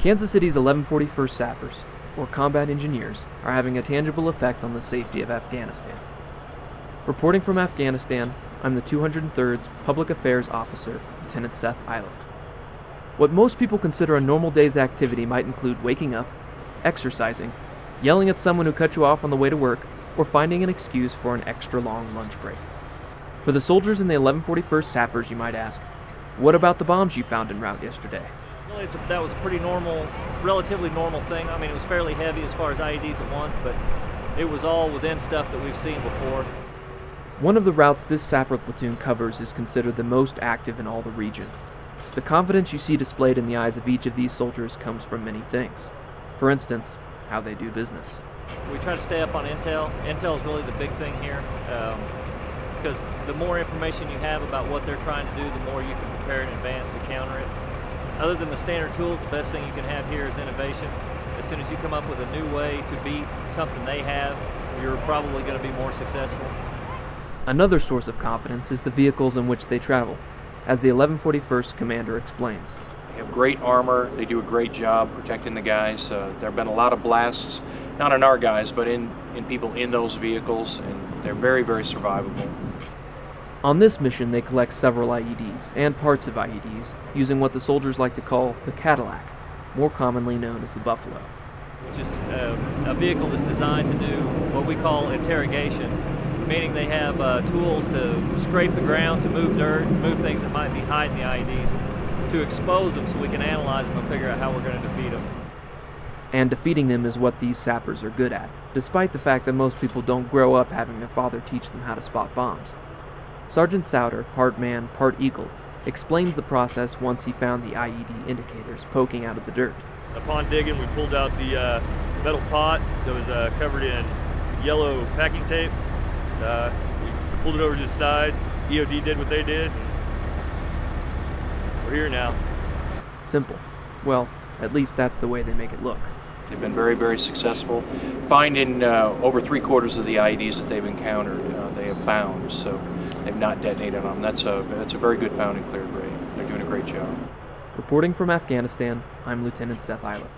Kansas City's 1141st Sappers, or combat engineers, are having a tangible effect on the safety of Afghanistan. Reporting from Afghanistan, I'm the 203rd's Public Affairs Officer, Lieutenant Seth Eiliff. What most people consider a normal day's activity might include waking up, exercising, yelling at someone who cut you off on the way to work, or finding an excuse for an extra long lunch break. For the soldiers in the 1141st Sappers, you might ask, what about the bombs you found en route yesterday? Really, that was a pretty normal, relatively normal thing. I mean, it was fairly heavy as far as IEDs at once, but it was all within stuff that we've seen before. One of the routes this sapper platoon covers is considered the most active in all the region. The confidence you see displayed in the eyes of each of these soldiers comes from many things. For instance, how they do business. We try to stay up on intel. Intel is really the big thing here, because the more information you have about what they're trying to do, the more you can prepare in advance to counter it. Other than the standard tools, the best thing you can have here is innovation. As soon as you come up with a new way to beat something they have, you're probably going to be more successful. Another source of confidence is the vehicles in which they travel, as the 1141st commander explains. They have great armor, they do a great job protecting the guys. There have been a lot of blasts, not on our guys, but in people in those vehicles, and they're very, very survivable. On this mission, they collect several IEDs and parts of IEDs using what the soldiers like to call the Cadillac, more commonly known as the Buffalo. Which is a vehicle that's designed to do what we call interrogation, meaning they have tools to scrape the ground, to move dirt, move things that might be hiding the IEDs, to expose them so we can analyze them and figure out how we're going to defeat them. And defeating them is what these sappers are good at, despite the fact that most people don't grow up having their father teach them how to spot bombs. Sergeant Souter, part man, part eagle, explains the process once he found the IED indicators poking out of the dirt. Upon digging, we pulled out the metal pot that was covered in yellow packing tape. We pulled it over to the side. EOD did what they did. We're here now. Simple. Well, at least that's the way they make it look. They've been very, very successful. Finding over 3/4 of the IEDs that they've encountered, they have found, so they've not detonated on them. That's a very good found and cleared rate. They're doing a great job. Reporting from Afghanistan, I'm Lieutenant Seth Eiliff.